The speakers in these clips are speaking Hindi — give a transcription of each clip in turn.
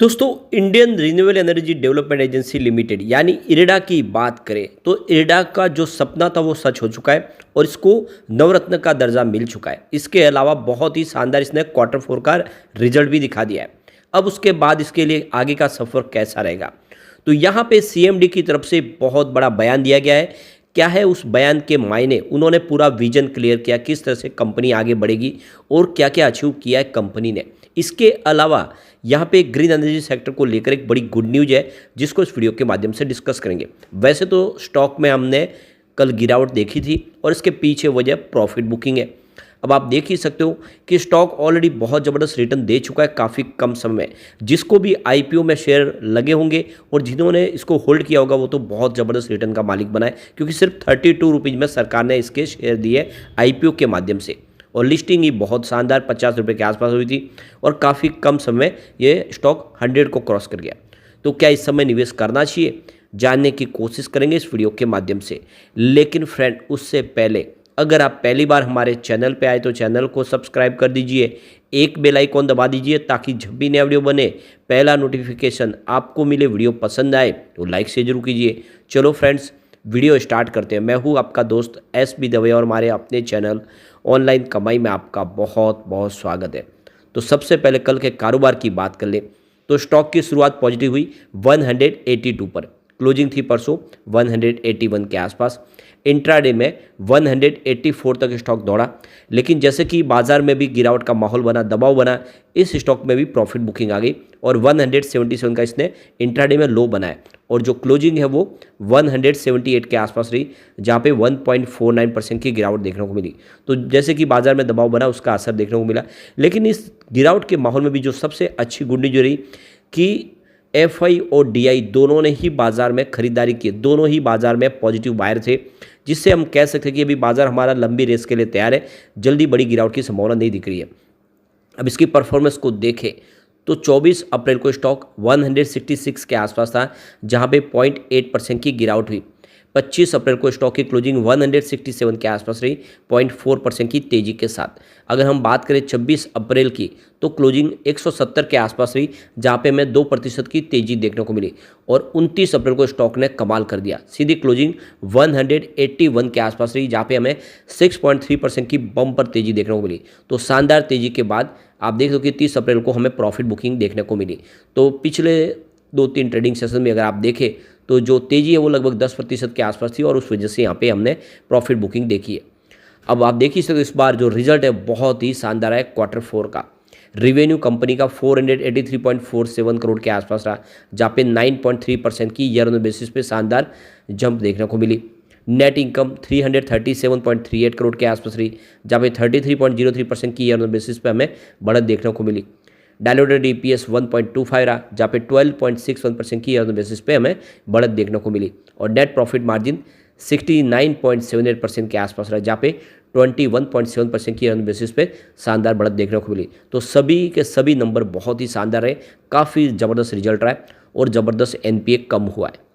दोस्तों, Indian renewable energy development agency limited यानी इरेडा की बात करें तो इरेडा का जो सपना था वो सच हो चुका है और इसको नवरत्न का दर्जा मिल चुका है। इसके अलावा बहुत ही शानदार इसने क्वार्टर फोर का रिजल्ट भी दिखा दिया है। अब उसके बाद इसके लिए आगे का सफ़र कैसा रहेगा, तो यहाँ पे सीएमडी की तरफ से बहुत बड़ा बयान दिया गया है। क्या है उस बयान के मायने, उन्होंने पूरा विजन क्लियर किया किस तरह से कंपनी आगे बढ़ेगी और क्या क्या अचीव किया है कंपनी ने। इसके अलावा यहाँ पे ग्रीन एनर्जी सेक्टर को लेकर एक बड़ी गुड न्यूज़ है जिसको इस वीडियो के माध्यम से डिस्कस करेंगे। वैसे तो स्टॉक में हमने कल गिरावट देखी थी और इसके पीछे वजह प्रॉफिट बुकिंग है। अब आप देख ही सकते हो कि स्टॉक ऑलरेडी बहुत ज़बरदस्त रिटर्न दे चुका है काफ़ी कम समय में। जिसको भी आईपीओ में शेयर लगे होंगे और जिन्होंने इसको होल्ड किया होगा वो तो बहुत ज़बरदस्त रिटर्न का मालिक बना है, क्योंकि सिर्फ 32 रुपीज़ में सरकार ने इसके शेयर दिए आईपीओ के माध्यम से। और लिस्टिंग ही बहुत शानदार 50 रुपये के आसपास हुई थी और काफ़ी कम समय में ये स्टॉक 100 को क्रॉस कर गया। तो क्या इस समय निवेश करना चाहिए, जानने की कोशिश करेंगे इस वीडियो के माध्यम से। लेकिन फ्रेंड, उससे पहले अगर आप पहली बार हमारे चैनल पे आए तो चैनल को सब्सक्राइब कर दीजिए, एक बेल आइकॉन दबा दीजिए ताकि जब भी नया वीडियो बने पहला नोटिफिकेशन आपको मिले। वीडियो पसंद आए तो लाइक से जरूर कीजिए। चलो फ्रेंड्स, वीडियो स्टार्ट करते हैं। मैं हूँ आपका दोस्त एस बी दवे और हमारे अपने चैनल ऑनलाइन कमाई में आपका बहुत बहुत स्वागत है। तो सबसे पहले कल के कारोबार की बात कर ले तो स्टॉक की शुरुआत पॉजिटिव हुई 182 पर, क्लोजिंग थी परसों 181 के आसपास। इंट्राडे में 184 तक स्टॉक दौड़ा, लेकिन जैसे कि बाजार में भी गिरावट का माहौल बना, दबाव बना, इस स्टॉक में भी प्रॉफिट बुकिंग आ गई और 177 का इसने इंट्राडे में लो बनाया और जो क्लोजिंग है वो 178 के आसपास रही, जहाँ पे 1.49% की गिरावट देखने को मिली। तो जैसे कि बाजार में दबाव बना उसका असर देखने को मिला। लेकिन इस गिरावट के माहौल में भी जो सबसे अच्छी गुड न्यूज रही कि एफआई और डीआई दोनों ने ही बाजार में खरीदारी की, दोनों ही बाजार में पॉजिटिव बायर थे, जिससे हम कह सकते हैं कि अभी बाजार हमारा लंबी रेस के लिए तैयार है। जल्दी बड़ी गिरावट की संभावना नहीं दिख रही है। अब इसकी परफॉर्मेंस को देखें तो 24 अप्रैल को स्टॉक 166 के आसपास था, जहां पे 0.8% की गिरावट हुई। 25 अप्रैल को स्टॉक की क्लोजिंग 167 के आसपास रही, 0.4% की तेजी के साथ। अगर हम बात करें 26 अप्रैल की तो क्लोजिंग 170 के आसपास रही, जहां पे हमें 2% की तेजी देखने को मिली। और 29 अप्रैल को स्टॉक ने कमाल कर दिया, सीधी क्लोजिंग 181 के आसपास रही, जहाँ पे हमें 6.3% की बम्पर तेजी देखने को मिली। तो शानदार तेजी के बाद आप देख सकते हो कि 30 अप्रैल को हमें प्रॉफिट बुकिंग देखने को मिली। तो पिछले 2-3 ट्रेडिंग सेशन में अगर आप देखें तो जो तेजी है वो लगभग 10% के आसपास थी और उस वजह से यहाँ पे हमने प्रॉफिट बुकिंग देखी है। अब आप देख ही सकते हो इस बार जो रिजल्ट है बहुत ही शानदार है। क्वार्टर फोर का रिवेन्यू कंपनी का 483.47 करोड़ के आसपास रहा, जहाँ पे 9.3% की ईयर ऑन बेसिस पे शानदार जंप देखने को मिली। नेट इनकम 337.38 करोड़ के आसपास रही, जहाँ पे 33.03% की ईयर ऑन बेसिस पे हमें बढ़त देखने को मिली। डायलूटेड ईपीएस 1.25 रहा, जहाँ पे 12.61% की ईयर ऑन बेसिस पे हमें बढ़त देखने को मिली। और नेट प्रॉफिट मार्जिन 69.78% के आसपास रहा, जहाँ पे 21.7% की रन बेसिस पे शानदार बढ़त देखने को मिली। तो सभी के सभी नंबर बहुत ही शानदार है, काफ़ी ज़बरदस्त रिजल्ट रहा है और ज़बरदस्त एनपीए कम हुआ है।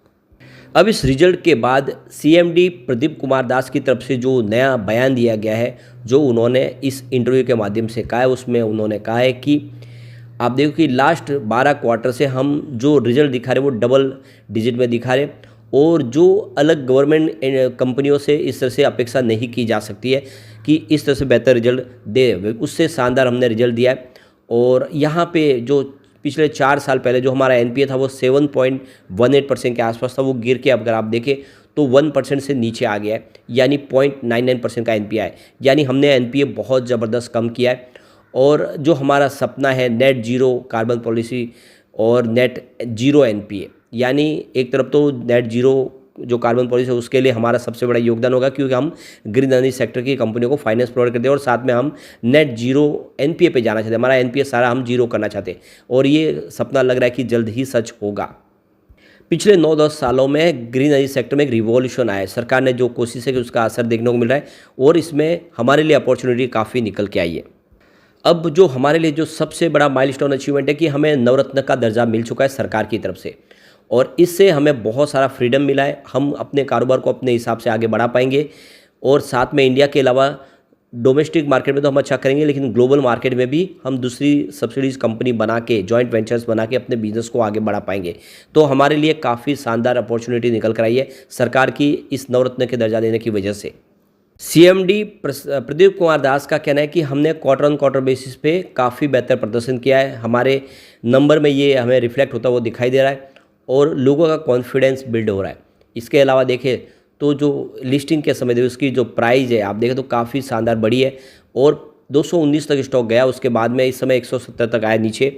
अब इस रिजल्ट के बाद सीएमडी प्रदीप कुमार दास की तरफ से जो नया बयान दिया गया है, जो उन्होंने इस इंटरव्यू के माध्यम से कहा है, उसमें उन्होंने कहा है कि आप देखो कि लास्ट 12 क्वार्टर से हम जो रिजल्ट दिखा रहे वो डबल डिजिट में दिखा रहे और जो अलग गवर्नमेंट कंपनियों से इस तरह से अपेक्षा नहीं की जा सकती है कि इस तरह से बेहतर रिजल्ट दे, उससे शानदार हमने रिजल्ट दिया है। और यहाँ पे जो पिछले 4 साल पहले जो हमारा एनपीए था वो 7.18% के आसपास था, वो गिर के अब अगर आप देखें तो 1% से नीचे आ गया है, यानी 0.99% का एनपीए है। यानी हमने एनपीए बहुत ज़बरदस्त कम किया है। और जो हमारा सपना है नेट जीरो कार्बन पॉलिसी और नेट जीरो एनपीए, यानी एक तरफ तो नेट जीरो जो कार्बन पॉलिसी है उसके लिए हमारा सबसे बड़ा योगदान होगा, क्योंकि हम ग्रीन एनर्जी सेक्टर की कंपनियों को फाइनेंस प्रोवाइड करते हैं और साथ में हम नेट जीरो एनपीए पे जाना चाहते हैं। हमारा एनपीए सारा हम जीरो करना चाहते हैं और ये सपना लग रहा है कि जल्द ही सच होगा। पिछले 9-10 सालों में ग्रीन एनर्जी सेक्टर में एक रिवॉल्यूशन आया है। सरकार ने जो कोशिश है कि उसका असर देखने को मिल रहा है और इसमें हमारे लिए अपॉर्चुनिटी काफ़ी निकल के आई है। अब जो हमारे लिए जो सबसे बड़ा माइलस्टोन अचीवमेंट है कि हमें नवरत्न का दर्जा मिल चुका है सरकार की तरफ से और इससे हमें बहुत सारा फ्रीडम मिला है। हम अपने कारोबार को अपने हिसाब से आगे बढ़ा पाएंगे और साथ में इंडिया के अलावा डोमेस्टिक मार्केट में तो हम अच्छा करेंगे, लेकिन ग्लोबल मार्केट में भी हम दूसरी सब्सिडीज कंपनी बना के, जॉइंट वेंचर्स बना के अपने बिजनेस को आगे बढ़ा पाएंगे। तो हमारे लिए काफ़ी शानदार अपॉर्चुनिटी निकल कर आई है सरकार की इस नवरत्न के दर्जा देने की वजह से। सीएमडी प्रदीप कुमार दास का कहना है कि हमने क्वार्टर ऑन क्वार्टर बेसिस पे काफ़ी बेहतर प्रदर्शन किया है, हमारे नंबर में ये हमें रिफ्लेक्ट होता हुआ दिखाई दे रहा है और लोगों का कॉन्फिडेंस बिल्ड हो रहा है। इसके अलावा देखें तो जो लिस्टिंग के समय उसकी जो प्राइस है आप देखें तो काफ़ी शानदार बढ़ी है और 219 तक स्टॉक गया, उसके बाद में इस समय 170 तक आया नीचे।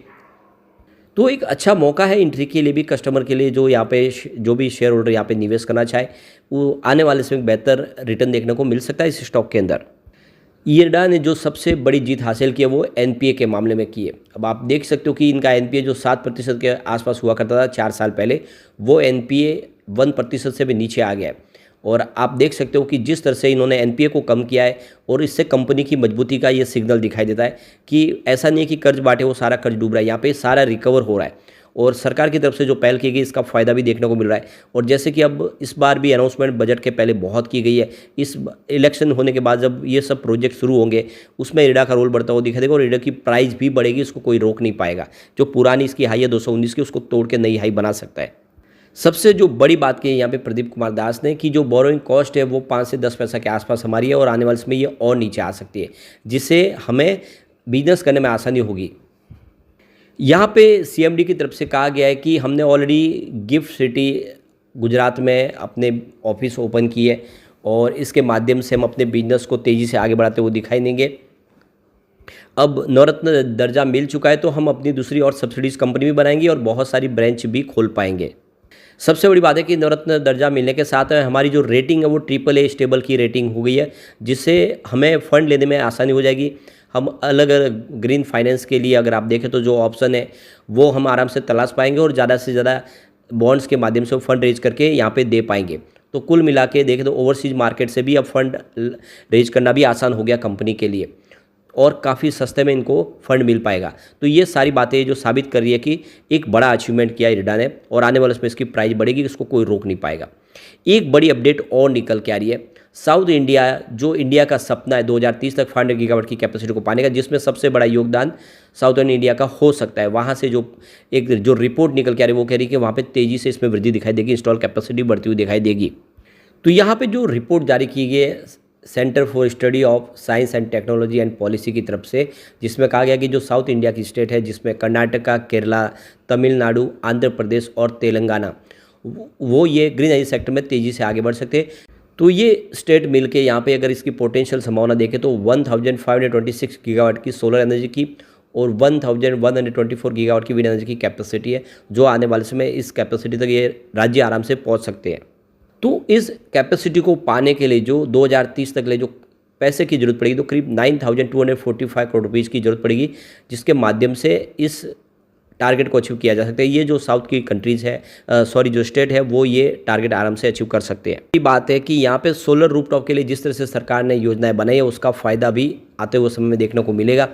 तो एक अच्छा मौका है एंट्री के लिए भी, कस्टमर के लिए, जो यहाँ पे जो भी शेयर होल्डर यहाँ पे निवेश करना चाहे वो आने वाले समय बेहतर रिटर्न देखने को मिल सकता है इस स्टॉक के अंदर। इरडा ने जो सबसे बड़ी जीत हासिल की है वो एनपीए के मामले में की है। अब आप देख सकते हो कि इनका एनपीए जो 7% के आसपास हुआ करता था 4 साल पहले, वो एनपीए 1% से भी नीचे आ गया है। और आप देख सकते हो कि जिस तरह से इन्होंने एनपीए को कम किया है और इससे कंपनी की मजबूती का ये सिग्नल दिखाई देता है कि ऐसा नहीं है कि कर्ज बांटे वो सारा कर्ज डूब रहा है, यहाँ पे सारा रिकवर हो रहा है और सरकार की तरफ से जो पहल की गई इसका फ़ायदा भी देखने को मिल रहा है। और जैसे कि अब इस बार भी अनाउंसमेंट बजट के पहले बहुत की गई है, इस इलेक्शन होने के बाद जब ये सब प्रोजेक्ट शुरू होंगे उसमें इरडा का रोल बढ़ता हुआ दिखाई देगा और इरडा की प्राइस भी बढ़ेगी, इसको कोई रोक नहीं पाएगा। जो पुरानी इसकी हाई है 219 की, उसको तोड़ के नई हाई बना सकता है। सबसे जो बड़ी बात की है यहाँ पे प्रदीप कुमार दास ने कि जो बोरोइंग कॉस्ट है वो 5 से 10 पैसा के आसपास हमारी है और आने वाले समय ये और नीचे आ सकती है, जिससे हमें बिजनेस करने में आसानी होगी। यहाँ पे सीएमडी की तरफ से कहा गया है कि हमने ऑलरेडी गिफ्ट सिटी गुजरात में अपने ऑफिस ओपन की है और इसके माध्यम से हम अपने बिजनेस को तेज़ी से आगे बढ़ाते हुए दिखाई देंगे। अब नवरत्न दर्जा मिल चुका है तो हम अपनी दूसरी और सब्सिडीज कंपनी भी बनाएंगे और बहुत सारी ब्रांच भी खोल पाएंगे। सबसे बड़ी बात है कि नवरत्न दर्जा मिलने के साथ हमारी जो रेटिंग है वो AAA स्टेबल की रेटिंग हो गई है, जिससे हमें फ़ंड लेने में आसानी हो जाएगी। हम अलग अलग ग्रीन फाइनेंस के लिए अगर आप देखें तो जो ऑप्शन है वो हम आराम से तलाश पाएंगे और ज़्यादा से ज़्यादा बॉन्ड्स के माध्यम से फंड रेज करके यहाँ पे दे पाएंगे। तो कुल मिला के देखें तो ओवरसीज मार्केट से भी अब फंड रेज करना भी आसान हो गया कंपनी के लिए और काफ़ी सस्ते में इनको फंड मिल पाएगा। तो ये सारी बातें जो साबित कर रही है कि एक बड़ा अचीवमेंट किया इरडा ने और आने वाले समय इसकी प्राइस बढ़ेगी, इसको कोई रोक नहीं पाएगा। एक बड़ी अपडेट और निकल के आ रही है, साउथ इंडिया जो इंडिया का सपना है 2030 तक 500 गीगावाट की कैपेसिटी को पाने का, जिसमें सबसे बड़ा योगदान साउथर्न इंडिया का हो सकता है। वहाँ से जो रिपोर्ट निकल के आ रही है वो कह रही है कि वहाँ पे तेज़ी से इसमें वृद्धि दिखाई देगी, इंस्टॉल कैपेसिटी बढ़ती हुई दिखाई देगी। तो यहाँ पे जो रिपोर्ट जारी की गई है centre for study of science and technology and policy की तरफ से, जिसमें कहा गया कि जो साउथ इंडिया की स्टेट है जिसमें कर्नाटका, केरला, तमिलनाडु, आंध्र प्रदेश और तेलंगाना, वो ये ग्रीन एनर्जी सेक्टर में तेज़ी से आगे बढ़ सकते हैं। तो ये स्टेट मिलके यहाँ पे अगर इसकी पोटेंशियल संभावना देखें तो 1526 गीगावाट की सोलर एनर्जी की और 1124 गीगावाट की विंड एनर्जी की कैपेसिटी है, जो आने वाले समय इस कैपेसिटी तक ये राज्य आराम से पहुँच सकते हैं। तो इस कैपेसिटी को पाने के लिए जो 2030 तक ले जो पैसे की जरूरत पड़ेगी तो करीब 9245 करोड़ रुपीज़ की जरूरत पड़ेगी, जिसके माध्यम से इस टारगेट को अचीव किया जा सकता है। ये जो साउथ की कंट्रीज़ है जो स्टेट है वो ये टारगेट आराम से अचीव कर सकते हैं। ये बात है कि यहाँ पे सोलर रूफटॉप के लिए जिस तरह से सरकार ने योजनाएं बनाई है उसका फ़ायदा भी आते हुए समय में देखने को मिलेगा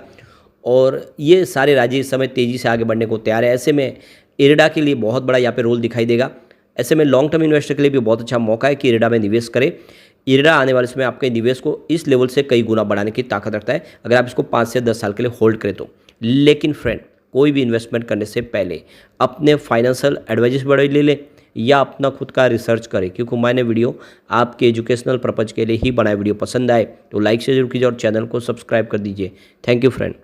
और ये सारे राज्य इस समय तेज़ी से आगे बढ़ने को तैयार है। ऐसे में इरडा के लिए बहुत बड़ा यहाँ पे रोल दिखाई देगा। ऐसे में लॉन्ग टर्म इन्वेस्टर के लिए भी बहुत अच्छा मौका है कि इरडा में निवेश करें। इरडा आने वाले समय आपके निवेश को इस लेवल से कई गुना बढ़ाने की ताकत रखता है अगर आप इसको 5 से 10 साल के लिए होल्ड करें तो। लेकिन फ्रेंड, कोई भी इन्वेस्टमेंट करने से पहले अपने फाइनेंशियल एडवाइजर्स बड़े ले लें या अपना खुद का रिसर्च करें, क्योंकि मैंने वीडियो आपके एजुकेशनल पर्पज़ के लिए ही बनाए। वीडियो पसंद आए तो लाइक से जरूर कीजिए और चैनल को सब्सक्राइब कर दीजिए। Thank you friend.